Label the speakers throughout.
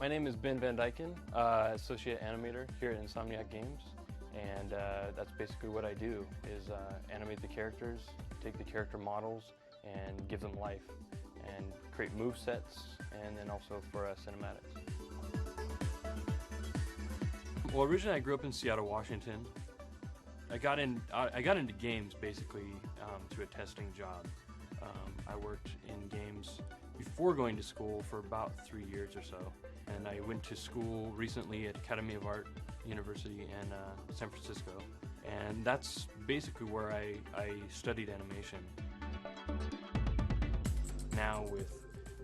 Speaker 1: My name is Ben Van Dyken, Associate Animator here at Insomniac Games, and that's basically what I do, is animate the characters, take the character models, and give them life, and create move sets, and then also for cinematics. Well, originally I grew up in Seattle, Washington. I got into games basically through a testing job. I worked in games before going to school for about 3 years or so. And I went to school recently at Academy of Art University in San Francisco. And that's basically where I studied animation. Now with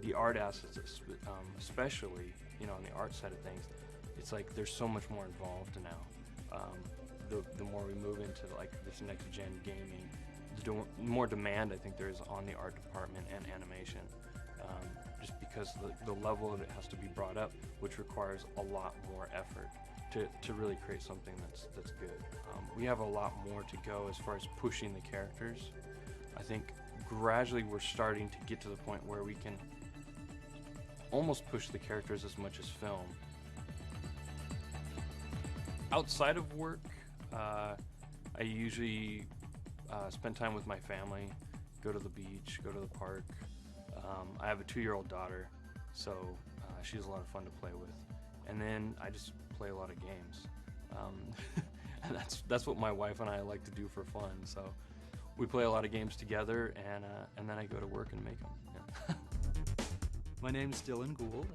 Speaker 1: the art assets, especially, you know, on the art side of things, it's like there's so much more involved now. The more we move into like this next gen gaming, the more demand I think there is on the art department and animation. Just because the level of it has to be brought up, which requires a lot more effort to really create something that's good. We have a lot more to go as far as pushing the characters. I think gradually we're starting to get to the point where we can almost push the characters as much as film. Outside of work, I usually spend time with my family, go to the beach, go to the park. I have a 2-year-old daughter, so she's a lot of fun to play with. And then I just play a lot of games. And that's what my wife and I like to do for fun. So we play a lot of games together, and then I go to work and make them. Yeah.
Speaker 2: My name's Dylan Gould,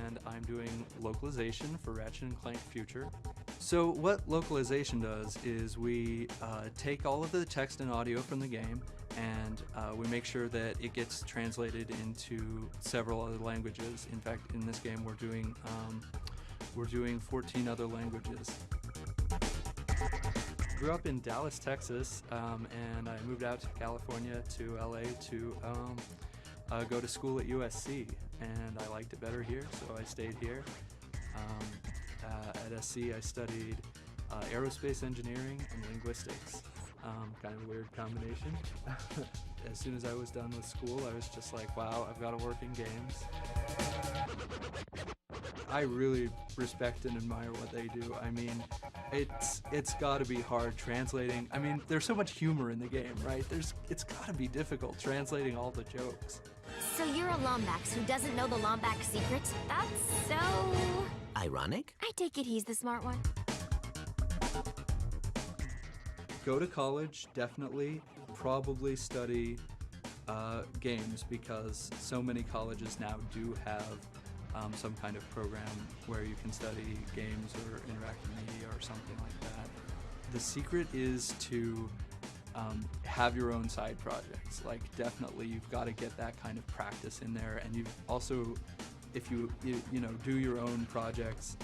Speaker 2: and I'm doing localization for Ratchet and Clank Future. So what localization does is we take all of the text and audio from the game, and we make sure that it gets translated into several other languages. In fact, in this game we're doing 14 other languages. Grew up in Dallas, Texas, and I moved out to California to LA to go to school at USC, and I liked it better here, so I stayed here. At SC I studied aerospace engineering and linguistics. Kind of a weird combination. As soon as I was done with school, I was just like, wow, I've got to work in games. I really respect and admire what they do. I mean, it's got to be hard translating. I mean, there's so much humor in the game, right? It's got to be difficult translating all the jokes.
Speaker 3: So you're a Lombax who doesn't know the Lombax secret? That's so...
Speaker 4: ironic?
Speaker 3: I take it he's the smart one.
Speaker 2: Go to college, definitely. Probably study games, because so many colleges now do have some kind of program where you can study games or interactive media or something like that. The secret is to have your own side projects. Like, definitely you've got to get that kind of practice in there, and you've also, if you know, do your own projects,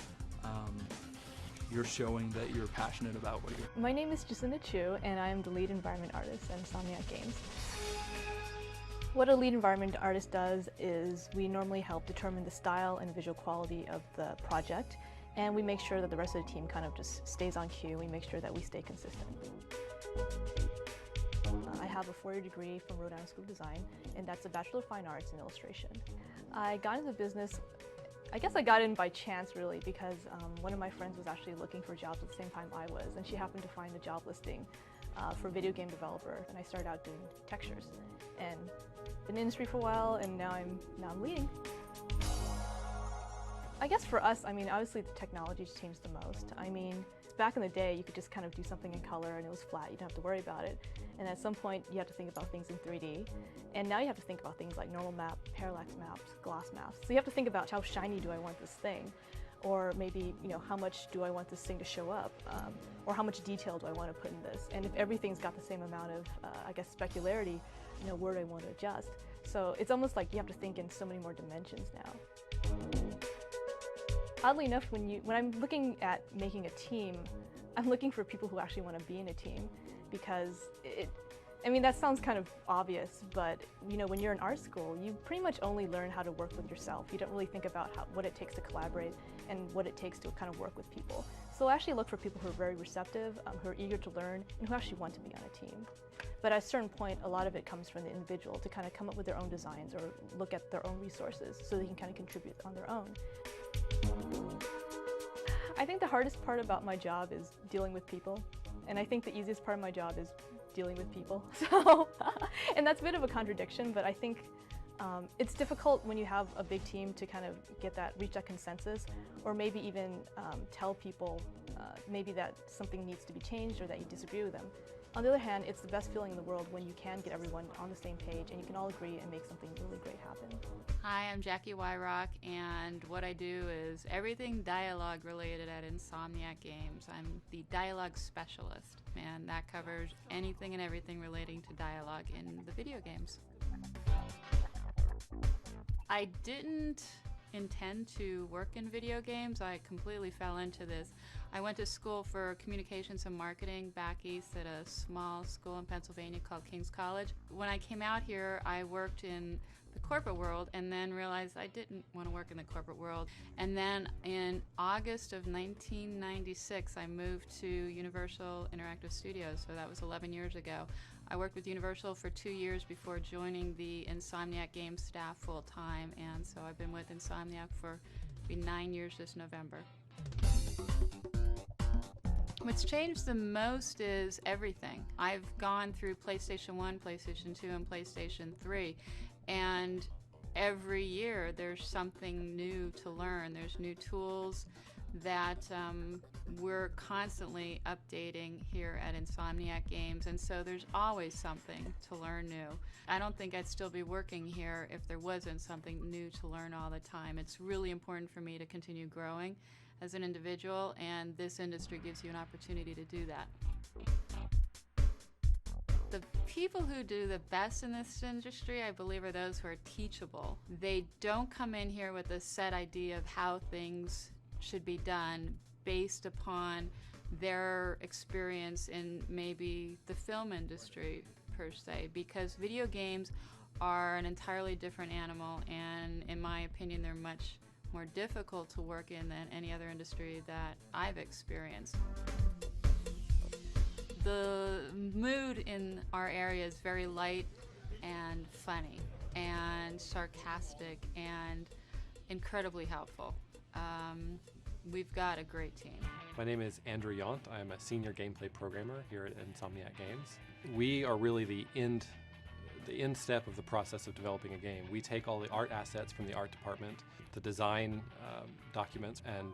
Speaker 2: you're showing that you're passionate about what you're doing.
Speaker 5: My name is Jacinda Chu, and I am the lead environment artist at Insomniac Games. What a lead environment artist does is we normally help determine the style and visual quality of the project, and we make sure that the rest of the team kind of just stays on cue. We make sure that we stay consistent. I have a 4-year degree from Rhode Island School of Design, and that's a Bachelor of Fine Arts in illustration. I got into the business, I guess I got in by chance really, because one of my friends was actually looking for jobs at the same time I was, and she happened to find the job listing for video game developer, and I started out doing textures. And been in the industry for a while, and now I'm leading. I guess for us, I mean, obviously the technology's changed the most. I mean, back in the day, you could just kind of do something in color and it was flat. You didn't have to worry about it. And at some point, you have to think about things in 3D. And now you have to think about things like normal map, parallax maps, gloss maps. So you have to think about how shiny do I want this thing? Or maybe, you know, how much do I want this thing to show up? Or how much detail do I want to put in this? And if everything's got the same amount of, I guess, specularity, you know, where do I want to adjust? So it's almost like you have to think in so many more dimensions now. Oddly enough, when I'm looking at making a team, I'm looking for people who actually want to be in a team, because I mean, that sounds kind of obvious, but you know, when you're in art school, you pretty much only learn how to work with yourself. You don't really think about what it takes to collaborate and what it takes to kind of work with people. So I actually look for people who are very receptive, who are eager to learn, and who actually want to be on a team. But at a certain point, a lot of it comes from the individual to kind of come up with their own designs or look at their own resources so they can kind of contribute on their own. I think the hardest part about my job is dealing with people, and I think the easiest part of my job is dealing with people. So, and that's a bit of a contradiction, but I think it's difficult when you have a big team to kind of reach that consensus, or maybe even tell people maybe that something needs to be changed or that you disagree with them. On the other hand, it's the best feeling in the world when you can get everyone on the same page and you can all agree and make something really great happen.
Speaker 4: Hi, I'm Jackie Wyrock, and what I do is everything dialogue related at Insomniac Games. I'm the dialogue specialist, and that covers anything and everything relating to dialogue in the video games. I didn't intend to work in video games. I completely fell into this. I went to school for communications and marketing back east at a small school in Pennsylvania called King's College. When I came out here, I worked in the corporate world and then realized I didn't want to work in the corporate world. And then in August of 1996, I moved to Universal Interactive Studios, so that was 11 years ago. I worked with Universal for 2 years before joining the Insomniac Games staff full-time, and so I've been with Insomniac for 9 years this November. What's changed the most is everything. I've gone through PlayStation 1, PlayStation 2, and PlayStation 3, and every year there's something new to learn. There's new tools that we're constantly updating here at Insomniac Games, and so there's always something to learn new. I don't think I'd still be working here if there wasn't something new to learn all the time. It's really important for me to continue growing as an individual, and this industry gives you an opportunity to do that. The people who do the best in this industry, I believe, are those who are teachable. They don't come in here with a set idea of how things should be done based upon their experience in maybe the film industry per se, because video games are an entirely different animal, and in my opinion they're much more difficult to work in than any other industry that I've experienced. The mood in our area is very light and funny and sarcastic and incredibly helpful. We've got a great team.
Speaker 6: My name is Andrew Yount. I'm a senior gameplay programmer here at Insomniac Games. We are really the end step of the process of developing a game. We take all the art assets from the art department, the design documents, and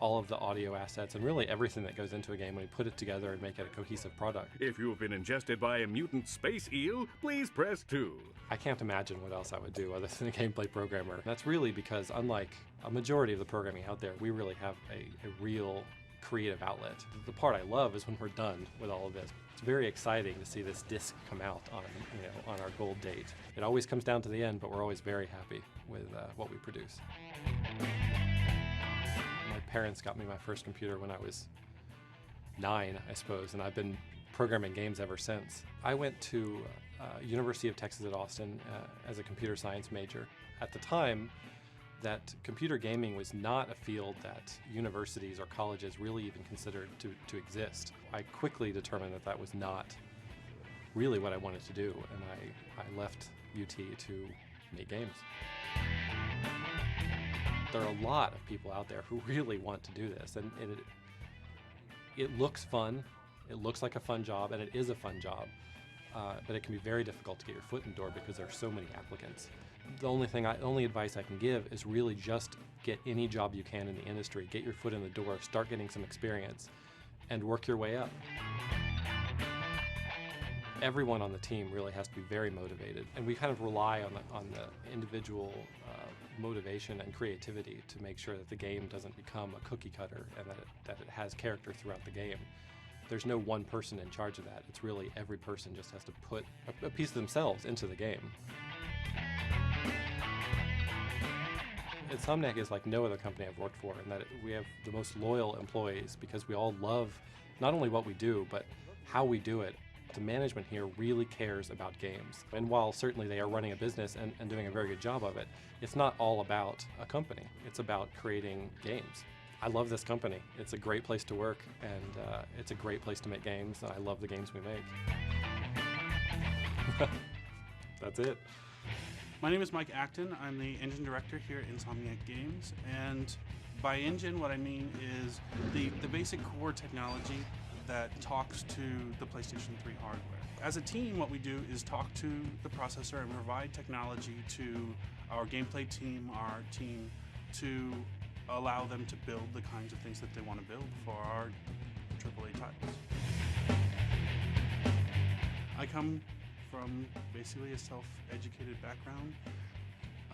Speaker 6: all of the audio assets, and really everything that goes into a game, and we put it together and make it a cohesive product.
Speaker 7: If you've been ingested by a mutant space eel, please press 2.
Speaker 6: I can't imagine what else I would do other than a gameplay programmer. That's really because, unlike a majority of the programming out there, we really have a real creative outlet. The part I love is when we're done with all of this. It's very exciting to see this disc come out on our gold date. It always comes down to the end, but we're always very happy with what we produce. My parents got me my first computer when I was 9, I suppose, and I've been programming games ever since. I went to University of Texas at Austin as a computer science major. At the time, that computer gaming was not a field that universities or colleges really even considered to exist. I quickly determined that that was not really what I wanted to do, and I left UT to make games. There are a lot of people out there who really want to do this, and it looks fun, it looks like a fun job, and it is a fun job, but it can be very difficult to get your foot in the door because there are so many applicants. The only advice I can give is really just get any job you can in the industry, get your foot in the door, start getting some experience, and work your way up. Everyone on the team really has to be very motivated, and we kind of rely on the individual motivation and creativity to make sure that the game doesn't become a cookie cutter and that it has character throughout the game. There's no one person in charge of that. It's really every person just has to put a piece of themselves into the game. Insomniac is like no other company I've worked for in that we have the most loyal employees because we all love not only what we do, but how we do it. The management here really cares about games. And while certainly they are running a business and doing a very good job of it, it's not all about a company. It's about creating games. I love this company. It's a great place to work, and it's a great place to make games. I love the games we make. That's it.
Speaker 8: My name is Mike Acton. I'm the engine director here at Insomniac Games, and By engine, what I mean is the basic core technology that talks to the PlayStation 3 hardware. As a team, what we do is talk to the processor and provide technology to our gameplay team, our team, to allow them to build the kinds of things that they want to build for our AAA titles. I come from basically a self-educated background.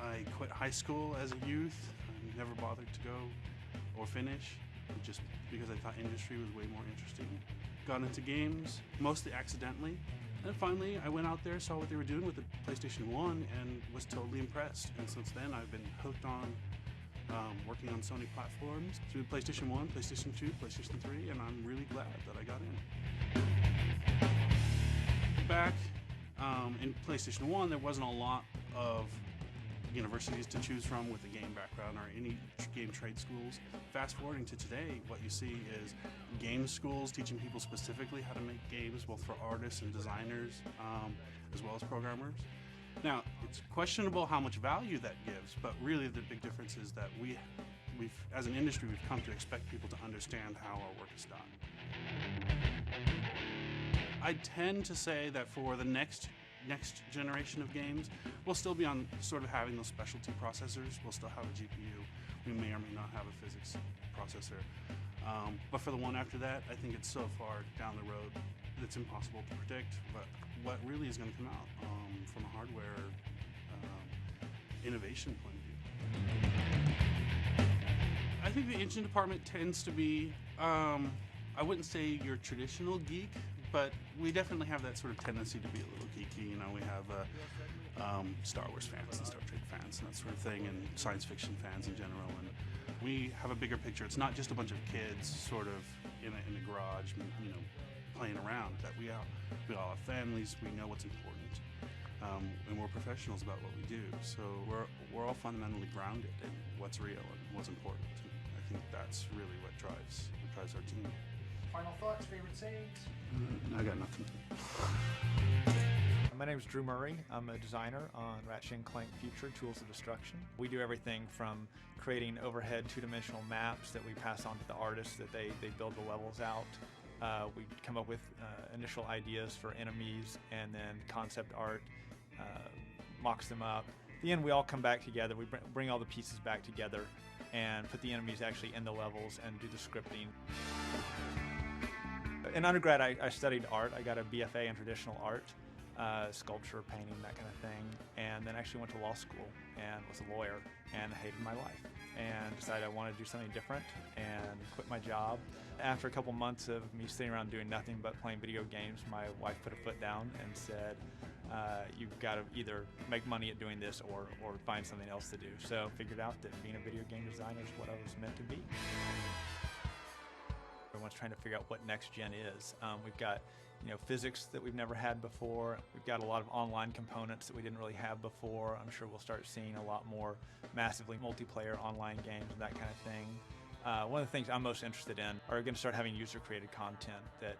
Speaker 8: I quit high school as a youth. I never bothered to go or finish, just because I thought industry was way more interesting. Got into games, mostly accidentally. And finally, I went out there, saw what they were doing with the PlayStation 1, and was totally impressed. And since then, I've been hooked on working on Sony platforms through PlayStation 1, PlayStation 2, PlayStation 3, and I'm really glad that I got in. Back in PlayStation 1, there wasn't a lot of universities to choose from with a game background or any game trade schools. Fast forwarding to today, what you see is game schools teaching people specifically how to make games, both for artists and designers, as well as programmers. Now, it's questionable how much value that gives, but really the big difference is that we've, as an industry, we've come to expect people to understand how our work is done. I tend to say that for the next generation of games, we'll still be on sort of having those specialty processors. We'll still have a GPU. We may or may not have a physics processor. But for the one after that, I think it's so far down the road that it's impossible to predict. But what really is going to come out from a hardware innovation point of view. I think the engine department tends to be, I wouldn't say your traditional geek, but we definitely have that sort of tendency to be a little geeky. You know, we have Star Wars fans and Star Trek fans and that sort of thing, and science fiction fans in general. And we have a bigger picture. It's not just a bunch of kids sort of in a garage, you know, playing around. That we all have families. We know what's important, and we're professionals about what we do. So we're all fundamentally grounded in what's real and what's important. And I think that's really what drives our team.
Speaker 9: Final thoughts, favorite sayings?
Speaker 8: I got nothing.
Speaker 9: My name is Drew Murray. I'm a designer on Ratchet and Clank Future Tools of Destruction. We do everything from creating overhead two-dimensional maps that we pass on to the artists that they build the levels out. We come up with initial ideas for enemies and then concept art, mocks them up. At the end, we all come back together. We bring all the pieces back together and put the enemies actually in the levels and do the scripting. In undergrad, I studied art. I got a BFA in traditional art, sculpture, painting, that kind of thing, and then actually went to law school and was a lawyer and hated my life and decided I wanted to do something different and quit my job. After a couple months of me sitting around doing nothing but playing video games, my wife put a foot down and said, you've got to either make money at doing this or find something else to do. So I figured out that being a video game designer is what I was meant to be. Everyone's trying to figure out what next gen is. We've got, physics that we've never had before. We've got a lot of online components that we didn't really have before. I'm sure we'll start seeing a lot more massively multiplayer online games and that kind of thing. One of the things I'm most interested in are going to start having user-created content that,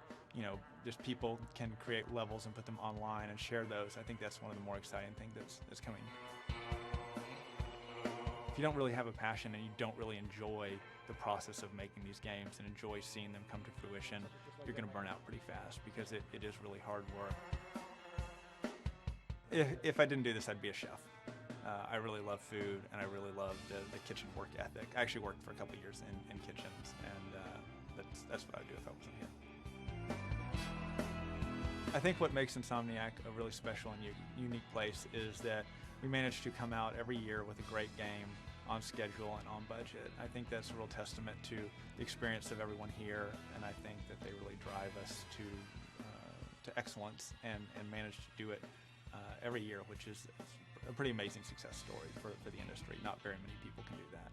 Speaker 9: just people can create levels and put them online and share those. I think that's one of the more exciting things that's coming. If you don't really have a passion and you don't really enjoy the process of making these games and enjoy seeing them come to fruition, you're going to burn out pretty fast because it is really hard work. If I didn't do this, I'd be a chef. I really love food and I really love the kitchen work ethic. I actually worked for a couple years in kitchens, and that's what I'd do if I wasn't here. I think what makes Insomniac a really special and unique place is that we manage to come out every year with a great game on schedule and on budget. I think that's a real testament to the experience of everyone here, and I think that they really drive us to excellence and manage to do it every year, which is a pretty amazing success story for the industry. Not very many people can do that.